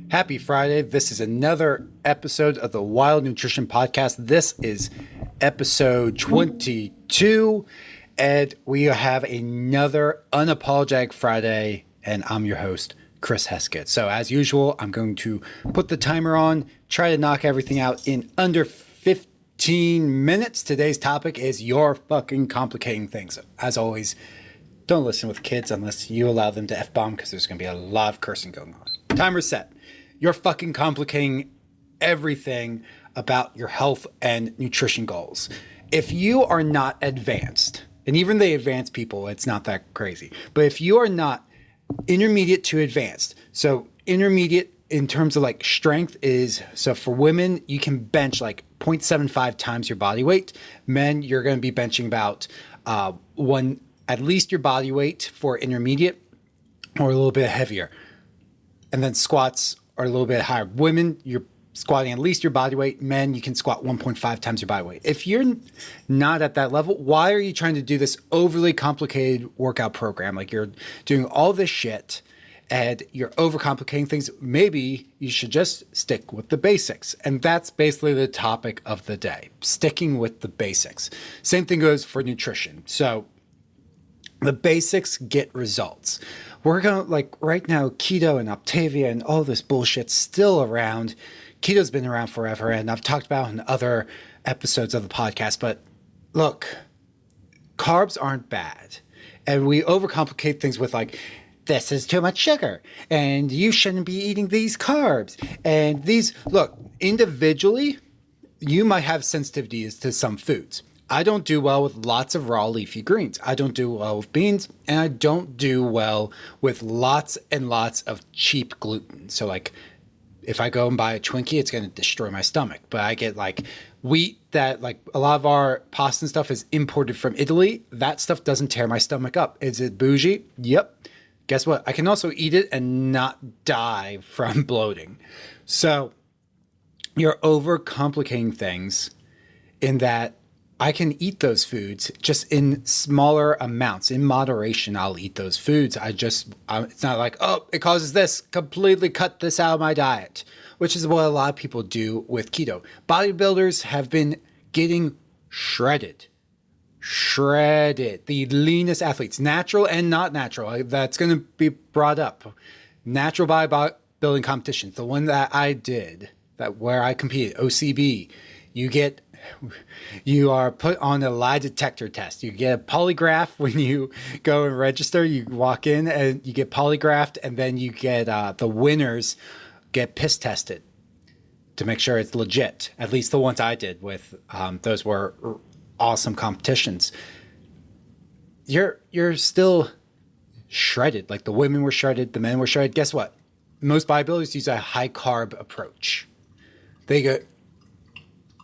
Happy Friday. This is another episode of the Wild Nutrition Podcast. This is episode 22, and we have another Unapologetic Friday, and I'm your host, Chris Heskett. So as usual, I'm going to put the timer on, try to knock everything out in under 15 minutes. Today's topic is you're fucking complicating things. As always, don't listen with kids unless you allow them to F-bomb because there's going to be a lot of cursing going on. Timer set. You're fucking complicating everything about your health and nutrition goals. If you are not advanced, and even the advanced people, it's not that crazy. But if you are not intermediate to advanced, so intermediate in terms of like strength is, so for women, you can bench like 0.75 times your body weight. Men, you're going to be benching about at least your body weight for intermediate or a little bit heavier. And then squats are a little bit higher. Women, you're squatting at least your body weight. Men, you can squat 1.5 times your body weight. If you're not at that level, why are you trying to do this overly complicated workout program? Like you're doing all this shit and you're overcomplicating things. Maybe you should just stick with the basics. And that's basically the topic of the day, sticking with the basics. Same thing goes for nutrition. So the basics get results. We're going to, like right now, keto and Optavia and all this bullshit's still around. Keto's been around forever, and I've talked about it in other episodes of the podcast. But look, carbs aren't bad. And we overcomplicate things with like, this is too much sugar, and you shouldn't be eating these carbs. And these, look, individually, you might have sensitivities to some foods. I don't do well with lots of raw leafy greens. I don't do well with beans, and I don't do well with lots and lots of cheap gluten. So like if I go and buy a Twinkie, it's going to destroy my stomach. But I get like wheat that like a lot of our pasta and stuff is imported from Italy. That stuff doesn't tear my stomach up. Is it bougie? Yep. Guess what? I can also eat it and not die from bloating. So you're overcomplicating things in that I can eat those foods just in smaller amounts. In moderation, I'll eat those foods. It's not like, oh, it causes this, completely cut this out of my diet, which is what a lot of people do with keto. Bodybuilders have been getting shredded. The leanest athletes, natural and not natural. That's going to be brought up. Natural bodybuilding competitions, the one that I did, where I competed, OCB, you are put on a lie detector test. You get a polygraph when you go and register. You walk in and you get polygraphed, and then you get the winners get piss tested to make sure it's legit. At least the ones I did with those were awesome competitions. You're still shredded. Like the women were shredded, the men were shredded. Guess what? Most bodybuilders use a high carb approach. They get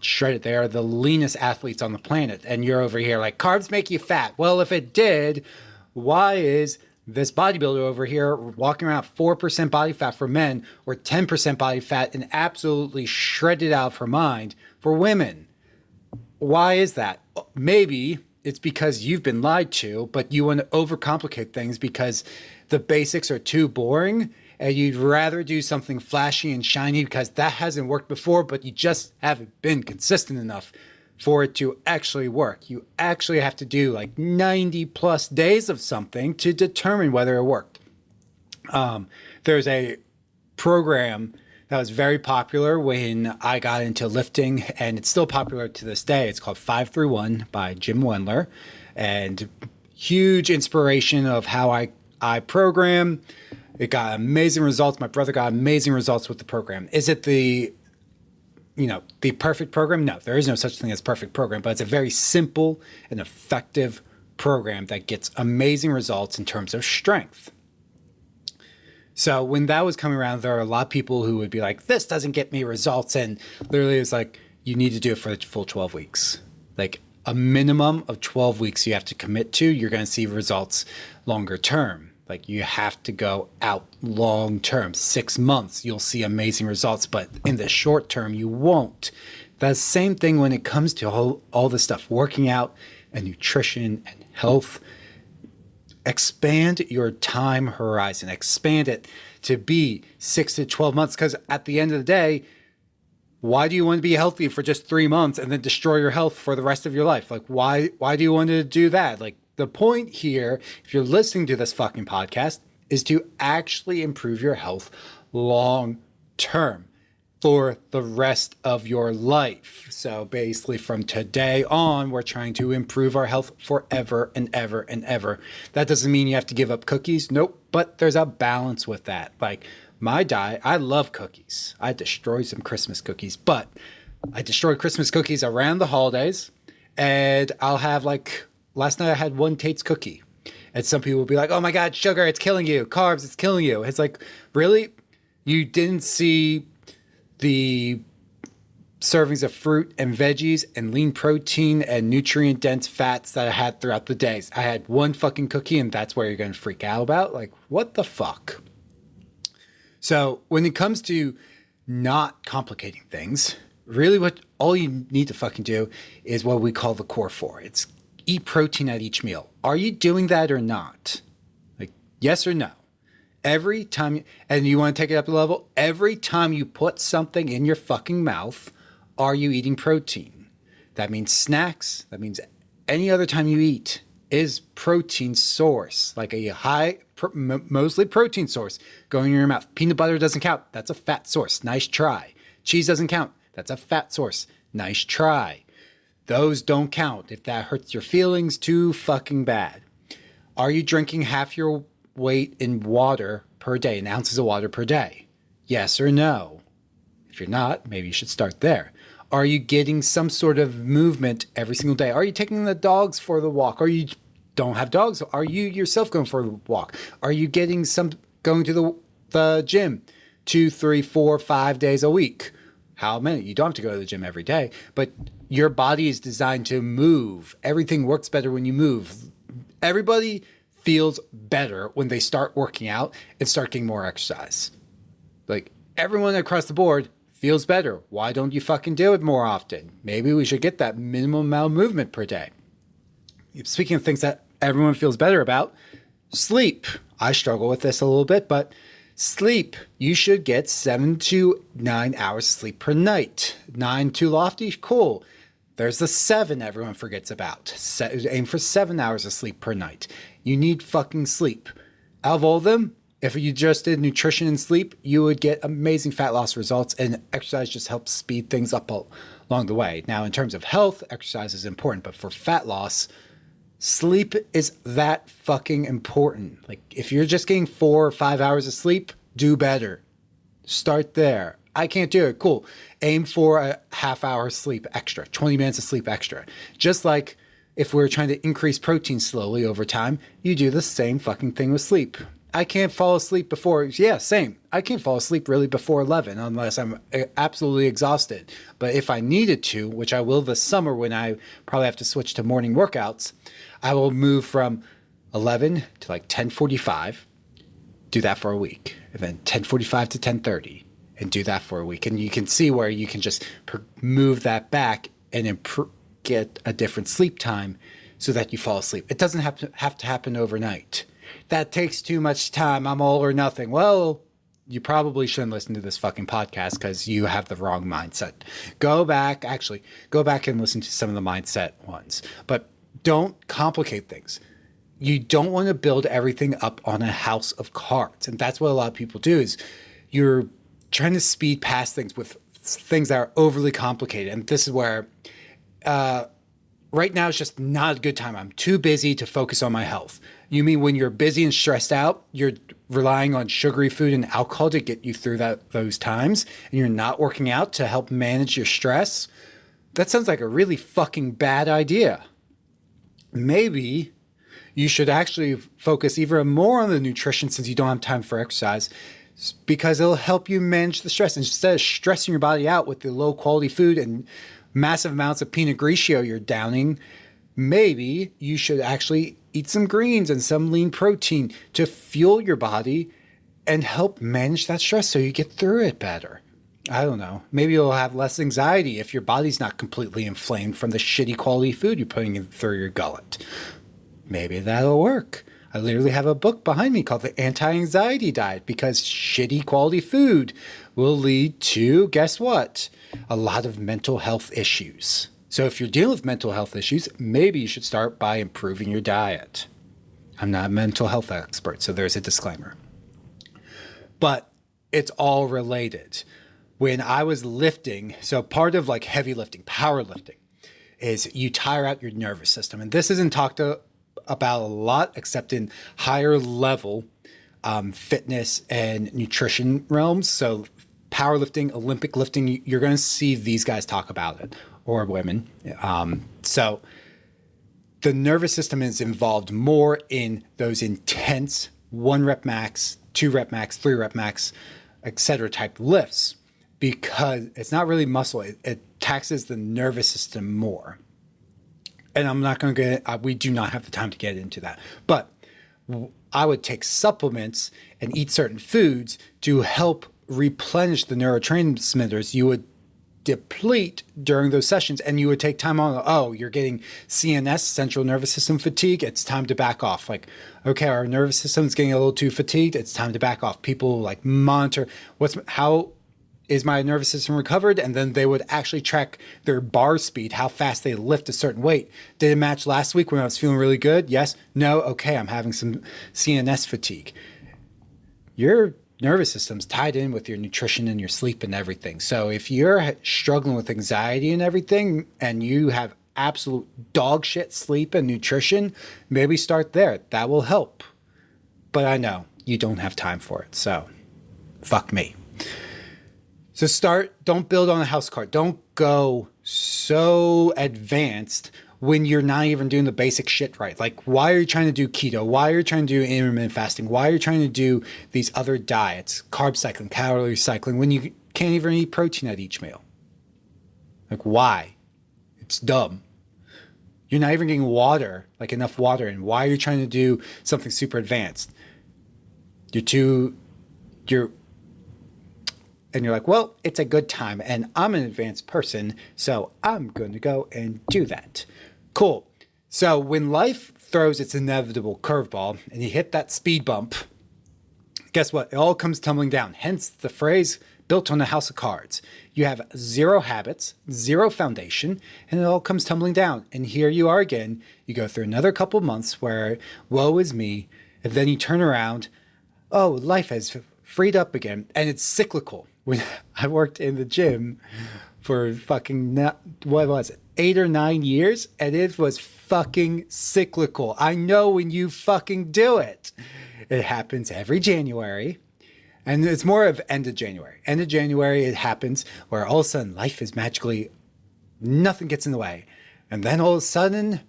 shredded. They are the leanest athletes on the planet, and you're over here like, carbs make you fat. Well, if it did, why is this bodybuilder over here walking around 4% body fat for men or 10% body fat and absolutely shredded out of her mind for women? Why is that? Maybe it's because you've been lied to, but you want to overcomplicate things because the basics are too boring. And you'd rather do something flashy and shiny because that hasn't worked before, but you just haven't been consistent enough for it to actually work. You actually have to do like 90 plus days of something to determine whether it worked. There's a program that was very popular when I got into lifting, and it's still popular to this day. It's called 531 by Jim Wendler, and huge inspiration of how I program. It got amazing results. My brother got amazing results with the program. Is it the perfect program? No, there is no such thing as perfect program, but it's a very simple and effective program that gets amazing results in terms of strength. So when that was coming around, there are a lot of people who would be like, this doesn't get me results. And literally it's like, you need to do it for the full 12 weeks. Like a minimum of 12 weeks you have to commit to. You're going to see results longer term. Like you have to go out long term, 6 months, you'll see amazing results, but in the short term, you won't. The same thing when it comes to all this stuff, working out and nutrition and health. Expand your time horizon, expand it to be 6 to 12 months. Because at the end of the day, why do you want to be healthy for just 3 months and then destroy your health for the rest of your life? Like, why do you want to do that? Like, the point here, if you're listening to this fucking podcast, is to actually improve your health long term for the rest of your life. So basically from today on, we're trying to improve our health forever and ever and ever. That doesn't mean you have to give up cookies. Nope. But there's a balance with that. Like my diet, I love cookies. I destroyed some Christmas cookies, but I destroyed Christmas cookies around the holidays. And I'll have like, last night I had one Tate's cookie. And some people will be like, oh my God, sugar, it's killing you. Carbs, it's killing you. It's like, really? You didn't see the servings of fruit and veggies and lean protein and nutrient dense fats that I had throughout the days. I had one fucking cookie and that's where you're going to freak out about. Like, what the fuck? So when it comes to not complicating things, really what all you need to fucking do is what we call the core four. It's eat protein at each meal. Are you doing that or not? Like, yes or no? Every time, and you want to take it up a level, every time you put something in your fucking mouth, are you eating protein? That means snacks. That means any other time you eat is protein source, like a mostly protein source going in your mouth. Peanut butter doesn't count. That's a fat source. Nice try. Cheese doesn't count. That's a fat source. Nice try. Those don't count. If that hurts your feelings, too fucking bad. Are you drinking half your weight in water per day, in ounces of water per day? Yes or no? If you're not, maybe you should start there. Are you getting some sort of movement every single day? Are you taking the dogs for the walk? Or you don't have dogs? Are you yourself going for a walk? Are you getting going to the gym 2, 3, 4, 5 days a week? How many? You don't have to go to the gym every day, but your body is designed to move. Everything works better when you move. Everybody feels better when they start working out and start getting more exercise. Like everyone across the board feels better. Why don't you fucking do it more often? Maybe we should get that minimum amount of movement per day. Speaking of things that everyone feels better about, sleep. I struggle with this a little bit, but sleep. You should get 7 to 9 hours of sleep per night. 9 too lofty? Cool. There's the 7 everyone forgets about. Aim for 7 hours of sleep per night. You need fucking sleep. Out of all of them, if you just did nutrition and sleep, you would get amazing fat loss results, and exercise just helps speed things up along the way. Now, in terms of health, exercise is important, but for fat loss, sleep is that fucking important. Like, if you're just getting 4 or 5 hours of sleep, do better. Start there. I can't do it. Cool. Aim for a half hour sleep extra, 20 minutes of sleep extra. Just like if we're trying to increase protein slowly over time, you do the same fucking thing with sleep. I can't fall asleep before, yeah, same. I can't fall asleep really before 11 unless I'm absolutely exhausted. But if I needed to, which I will this summer when I probably have to switch to morning workouts, I will move from 11 to like 10:45, do that for a week, and then 10:45 to 10:30. And do that for a week. And you can see where you can just move that back and get a different sleep time so that you fall asleep. It doesn't have to happen overnight. That takes too much time. I'm all or nothing. Well, you probably shouldn't listen to this fucking podcast because you have the wrong mindset. Go back and listen to some of the mindset ones. But don't complicate things. You don't want to build everything up on a house of cards. And that's what a lot of people do is you're trying to speed past things with things that are overly complicated. And this is where right now it's just not a good time. I'm too busy to focus on my health. You mean when you're busy and stressed out, you're relying on sugary food and alcohol to get you through those times, and you're not working out to help manage your stress? That sounds like a really fucking bad idea. Maybe you should actually focus even more on the nutrition since you don't have time for exercise, because it'll help you manage the stress. Instead of stressing your body out with the low quality food and massive amounts of Pinot Grigio you're downing, maybe you should actually eat some greens and some lean protein to fuel your body and help manage that stress so you get through it better. I don't know. Maybe you'll have less anxiety if your body's not completely inflamed from the shitty quality food you're putting in through your gullet. Maybe that'll work. I literally have a book behind me called The Anti-Anxiety Diet, because shitty quality food will lead to, guess what? A lot of mental health issues. So if you're dealing with mental health issues, maybe you should start by improving your diet. I'm not a mental health expert, so there's a disclaimer. But it's all related. When I was lifting, so part of like heavy lifting, powerlifting, is you tire out your nervous system. And this isn't talked about a lot, except in higher level fitness and nutrition realms. So powerlifting, Olympic lifting, you're going to see these guys talk about it, or women. So the nervous system is involved more in those intense 1 rep max, 2 rep max, 3 rep max, etc. type lifts, because it's not really muscle. It taxes the nervous system more. And I'm not going to get, we do not have the time to get into that. But I would take supplements and eat certain foods to help replenish the neurotransmitters you would deplete during those sessions. And you would take time on, oh, you're getting CNS, central nervous system fatigue. It's time to back off. Like, okay, our nervous system is getting a little too fatigued. It's time to back off. People like monitor how is my nervous system recovered? And then they would actually track their bar speed, how fast they lift a certain weight. Did it match last week when I was feeling really good? Yes. No. Okay. I'm having some CNS fatigue. Your nervous system's tied in with your nutrition and your sleep and everything. So if you're struggling with anxiety and everything, and you have absolute dog shit sleep and nutrition, maybe start there. That will help. But I know you don't have time for it. So fuck me. So don't build on a house card. Don't go so advanced when you're not even doing the basic shit right. Like, why are you trying to do keto? Why are you trying to do intermittent fasting? Why are you trying to do these other diets, carb cycling, calorie cycling, when you can't even eat protein at each meal? Like, why? It's dumb. You're not even getting water, like enough water. And why are you trying to do something super advanced? And you're like, well, it's a good time and I'm an advanced person, so I'm going to go and do that. Cool. So when life throws its inevitable curveball and you hit that speed bump, guess what? It all comes tumbling down. Hence the phrase built on a house of cards. You have 0 habits, 0 foundation, and it all comes tumbling down. And here you are again. You go through another couple months where woe is me. And then you turn around. Oh, life has freed up again. And it's cyclical. When I worked in the gym for fucking, what was it, 8 or 9 years, and it was fucking cyclical. I know when you fucking do it. It happens every January, and it's more of end of January. End of January, it happens where all of a sudden life is magically, nothing gets in the way. And then all of a sudden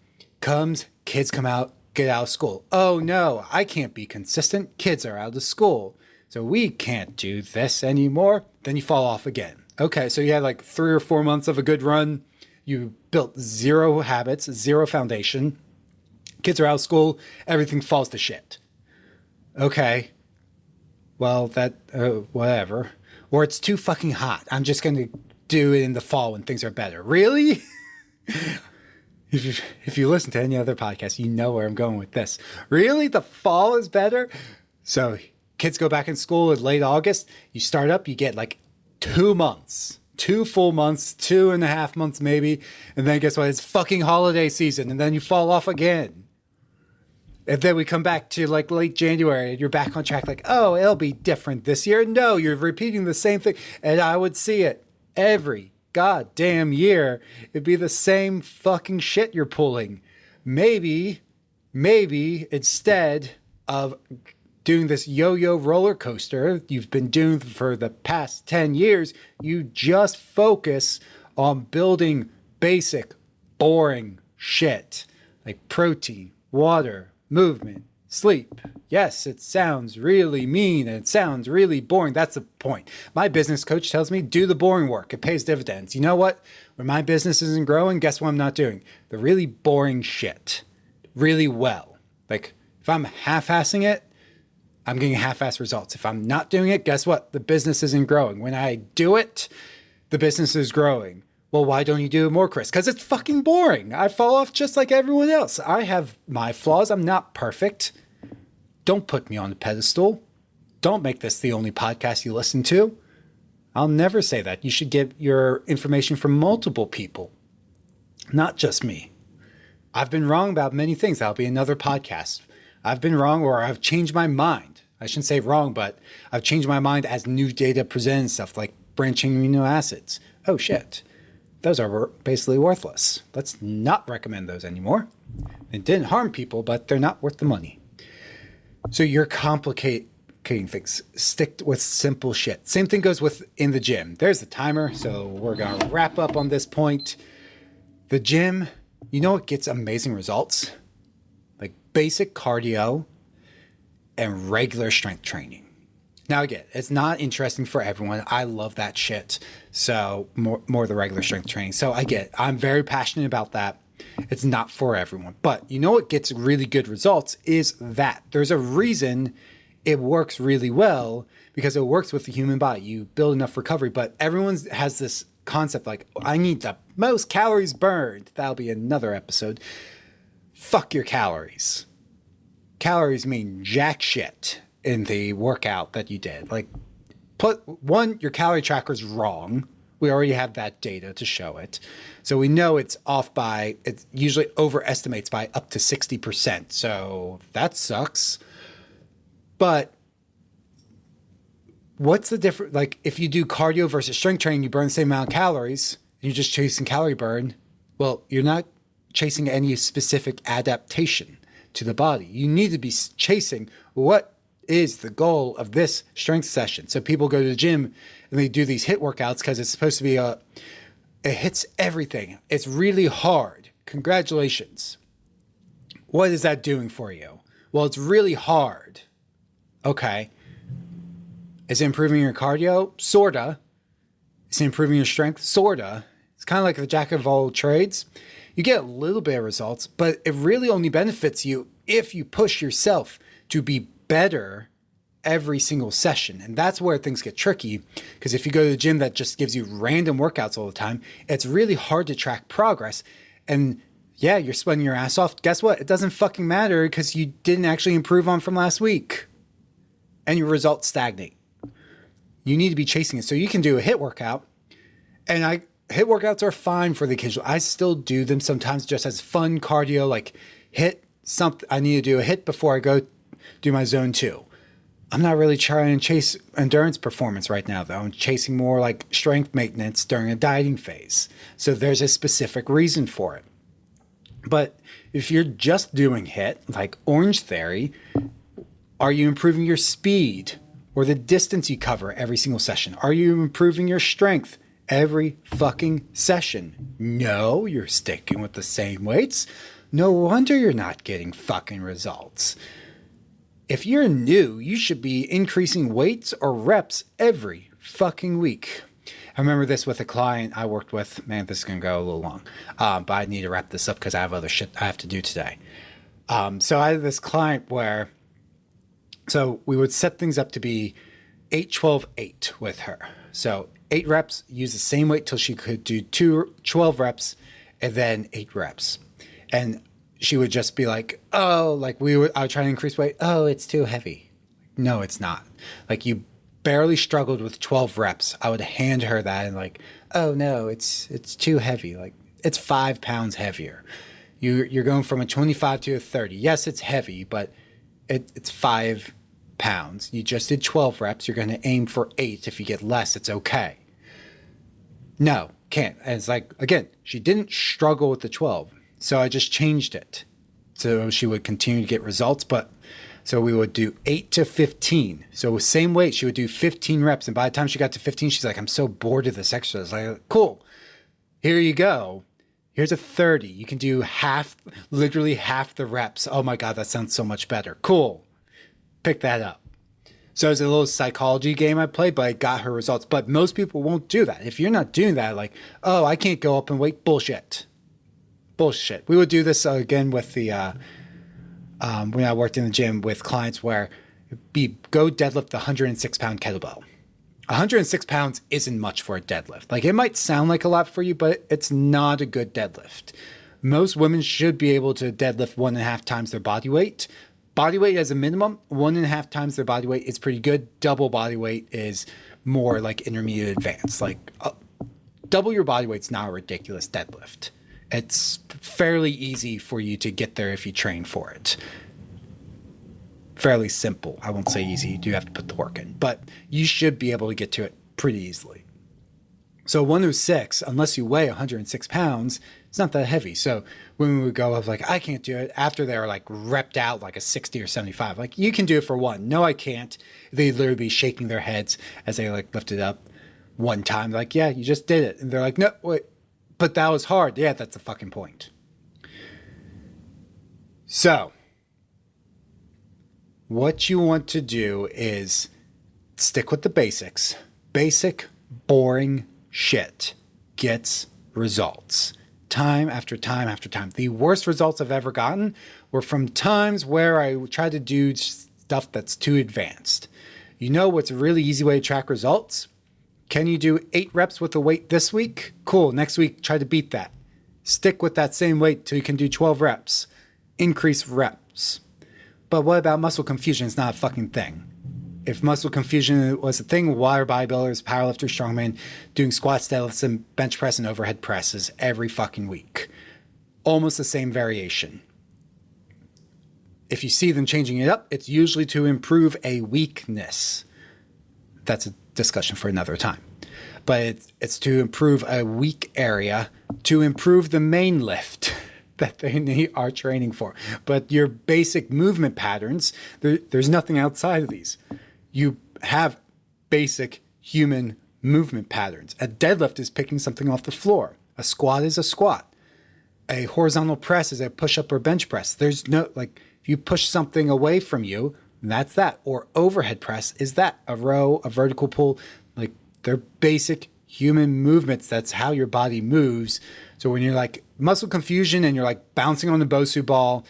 kids come out, get out of school. Oh no, I can't be consistent. Kids are out of school. So we can't do this anymore. Then you fall off again. Okay, so you had like 3 or 4 months of a good run. You built 0 habits, 0 foundation. Kids are out of school. Everything falls to shit. Okay, well, whatever. Or it's too fucking hot. I'm just going to do it in the fall when things are better. Really? If you listen to any other podcast, you know where I'm going with this. Really? The fall is better? So kids go back in school in late August. You start up, you get like 2 months, 2 full months, 2.5 months maybe. And then guess what? It's fucking holiday season. And then you fall off again. And then we come back to like late January and you're back on track. Like, oh, it'll be different this year. No, you're repeating the same thing. And I would see it every goddamn year. It'd be the same fucking shit you're pulling. Maybe instead of doing this yo-yo roller coaster you've been doing for the past 10 years, you just focus on building basic, boring shit like protein, water, movement, sleep. Yes, it sounds really mean and it sounds really boring. That's the point. My business coach tells me, do the boring work. It pays dividends. You know what? When my business isn't growing, guess what I'm not doing? The really boring shit. Really well. Like, if I'm half-assing it, I'm getting half-ass results. If I'm not doing it, guess what? The business isn't growing. When I do it, the business is growing. Well, why don't you do it more, Chris? Because it's fucking boring. I fall off just like everyone else. I have my flaws. I'm not perfect. Don't put me on a pedestal. Don't make this the only podcast you listen to. I'll never say that. You should get your information from multiple people, not just me. I've been wrong about many things. That'll be another podcast. I've been wrong, or I've changed my mind. I shouldn't say wrong, but I've changed my mind as new data presents stuff like branching amino acids. Oh shit. Those are basically worthless. Let's not recommend those anymore. It didn't harm people, but they're not worth the money. So you're complicating things. Stick with simple shit. Same thing goes with in the gym. There's the timer. So we're going to wrap up on this point. The gym, you know what gets amazing results? Like basic cardio and regular strength training. Now again, it's not interesting for everyone. I love that shit. So more the regular strength training. So I'm very passionate about that. It's not for everyone. But you know what gets really good results is that. There's a reason it works really well, because it works with the human body. You build enough recovery, but everyone has this concept like, I need the most calories burned. That'll be another episode. Fuck your calories. Calories mean jack shit in the workout that you did. Like, your calorie tracker's wrong. We already have that data to show it. So we know it's off by, it usually overestimates by up to 60%. So that sucks. But what's the difference? Like, if you do cardio versus strength training, you burn the same amount of calories, and you're just chasing calorie burn. Well, you're not chasing any specific adaptation to the body. You need to be chasing what is the goal of this strength session. So people go to the gym and they do these HIIT workouts because it's supposed to be it hits everything. It's really hard. Congratulations. What is that doing for you? Well, it's really hard. Okay. Is it improving your cardio? Sorta. Is it improving your strength? Sorta. It's kind of like the jack of all trades. You get a little bit of results, but it really only benefits you if you push yourself to be better every single session. And that's where things get tricky, because if you go to the gym that just gives you random workouts all the time, it's really hard to track progress. And yeah, you're sweating your ass off. Guess what? It doesn't fucking matter, because you didn't actually improve on from last week. And your results stagnate. You need to be chasing it. So you can do a HIIT workout, and HIIT workouts are fine for the occasional. I still do them sometimes just as fun cardio, like hit something. I need to do a HIIT before I go do my zone 2. I'm not really trying to chase endurance performance right now, though. I'm chasing more like strength maintenance during a dieting phase. So there's a specific reason for it. But if you're just doing HIIT, like Orange Theory, are you improving your speed or the distance you cover every single session? Are you improving your strength every fucking session? No, you're sticking with the same weights. No wonder you're not getting fucking results. If you're new, you should be increasing weights or reps every fucking week. I remember this with a client I worked with. Man, this is going to go a little long. But I need to wrap this up because I have other shit I have to do today. So I had this client where, so we would set things up to be 8, 12, 8 with her. So 8 reps, use the same weight till she could do 12 reps, and then 8 reps. And she would just be like, oh, like I would try to increase weight. Oh, it's too heavy. No, it's not. Like, you barely struggled with 12 reps. I would hand her that and like, oh no, it's too heavy. Like, it's 5 pounds heavier. You're going from a 25 to a 30. Yes, it's heavy, but it's 5 pounds. You just did 12 reps. You're going to aim for 8. If you get less, it's okay. No, can't. And it's like, again, she didn't struggle with the 12. So I just changed it so she would continue to get results. But so we would do 8 to 15. So same weight, she would do 15 reps. And by the time she got to 15, she's like, I'm so bored of this exercise. Like, cool. Here you go. Here's a 30. You can do literally half the reps. Oh my God, that sounds so much better. Cool. Pick that up. So it's a little psychology game I played, but I got her results. But most people won't do that. If you're not doing that, like, oh, I can't go up in weight. Bullshit. We would do this again with the when I worked in the gym with clients where go deadlift the 106-pound kettlebell. 106 pounds isn't much for a deadlift. Like, it might sound like a lot for you, but it's not a good deadlift. Most women should be able to deadlift 1.5 times their body weight, body weight as a minimum, 1.5 times their body weight is pretty good. Double body weight is more like intermediate advanced. Like double your body weight's not a ridiculous deadlift. It's fairly easy for you to get there if you train for it. Fairly simple. I won't say easy. You do have to put the work in, but you should be able to get to it pretty easily. So 106, unless you weigh 106 pounds, it's not that heavy. So when we would go, I was like, I can't do it. After they're like repped out like a 60 or 75, like you can do it for one. No, I can't. They'd literally be shaking their heads as they like lifted up one time. Like, yeah, you just did it. And they're like, no, wait, but that was hard. Yeah, that's the fucking point. So what you want to do is stick with the basics. Basic, boring shit gets results. Time after time after time. The worst results I've ever gotten were from times where I tried to do stuff that's too advanced. You know what's a really easy way to track results? Can you do 8 reps with the weight this week? Cool. Next week, try to beat that. Stick with that same weight till you can do 12 reps. Increase reps. But what about muscle confusion? It's not a fucking thing. If muscle confusion was a thing, why are bodybuilders, powerlifters, strongmen doing squats, deadlifts, and bench press and overhead presses every fucking week? Almost the same variation. If you see them changing it up, it's usually to improve a weakness. That's a discussion for another time. But it's to improve a weak area, to improve the main lift that they are training for. But your basic movement patterns, there's nothing outside of these. You have basic human movement patterns. A deadlift is picking something off the floor. A squat is a squat. A horizontal press is a push-up or bench press. There's no, like, if you push something away from you, that's that. Or overhead press is that. A row, a vertical pull, like, they're basic human movements. That's how your body moves. So when you're like muscle confusion and you're like bouncing on the Bosu ball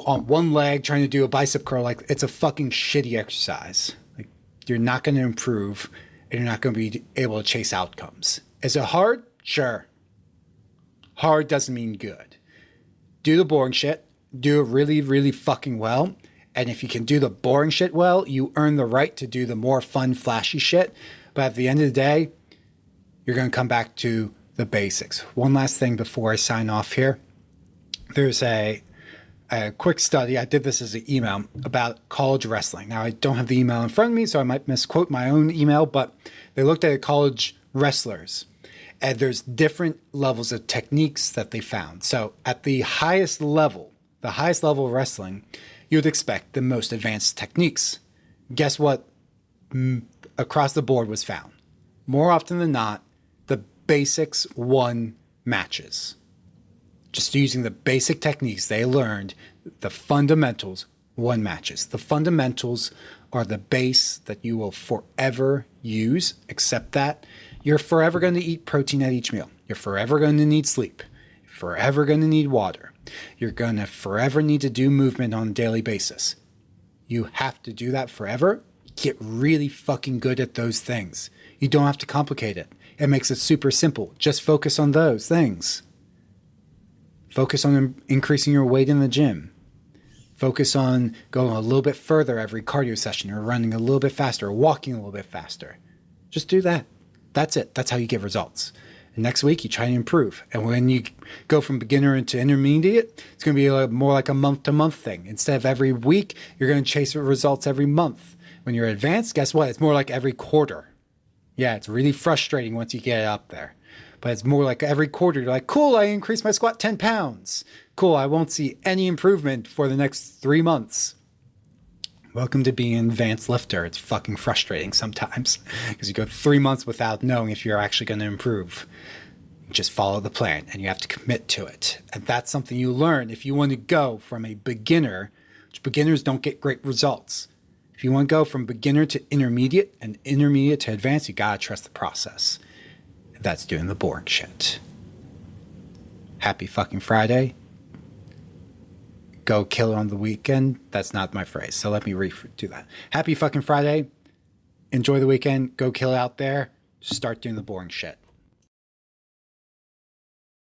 on one leg trying to do a bicep curl, like it's a fucking shitty exercise. Like you're not going to improve and you're not going to be able to chase outcomes. Is it hard? Sure. Hard doesn't mean good. Do the boring shit. Do it really, really fucking well. And if you can do the boring shit well, you earn the right to do the more fun, flashy shit. But at the end of the day, you're going to come back to the basics. One last thing before I sign off here. There's a quick study. I did this as an email about college wrestling. Now, I don't have the email in front of me, so I might misquote my own email, but they looked at college wrestlers. And there's different levels of techniques that they found. So at the highest level of wrestling, you would expect the most advanced techniques. Guess what? Across the board was found. More often than not, the basics won matches. Just using the basic techniques they learned, the fundamentals won matches. The fundamentals are the base that you will forever use, except that you're forever going to eat protein at each meal. You're forever going to need sleep. You're forever going to need water. You're going to forever need to do movement on a daily basis. You have to do that forever. Get really fucking good at those things. You don't have to complicate it. It makes it super simple. Just focus on those things. Focus on increasing your weight in the gym. Focus on going a little bit further every cardio session, or running a little bit faster, or walking a little bit faster. Just do that. That's it. That's how you get results. And next week, you try to improve. And when you go from beginner into intermediate, it's going to be more like a month-to-month thing. Instead of every week, you're going to chase results every month. When you're advanced, guess what? It's more like every quarter. Yeah, it's really frustrating once you get up there. But it's more like every quarter, you're like, cool, I increased my squat 10 pounds. Cool, I won't see any improvement for the next 3 months. Welcome to being an advanced lifter. It's fucking frustrating sometimes because you go 3 months without knowing if you're actually going to improve. Just follow the plan and you have to commit to it. And that's something you learn if you want to go from a beginner, which beginners don't get great results. If you want to go from beginner to intermediate and intermediate to advanced, you got to trust the process. That's doing the boring shit. Happy fucking Friday. Go kill it on the weekend. That's not my phrase, so let me redo that. Happy fucking Friday. Enjoy the weekend. Go kill it out there. Start doing the boring shit.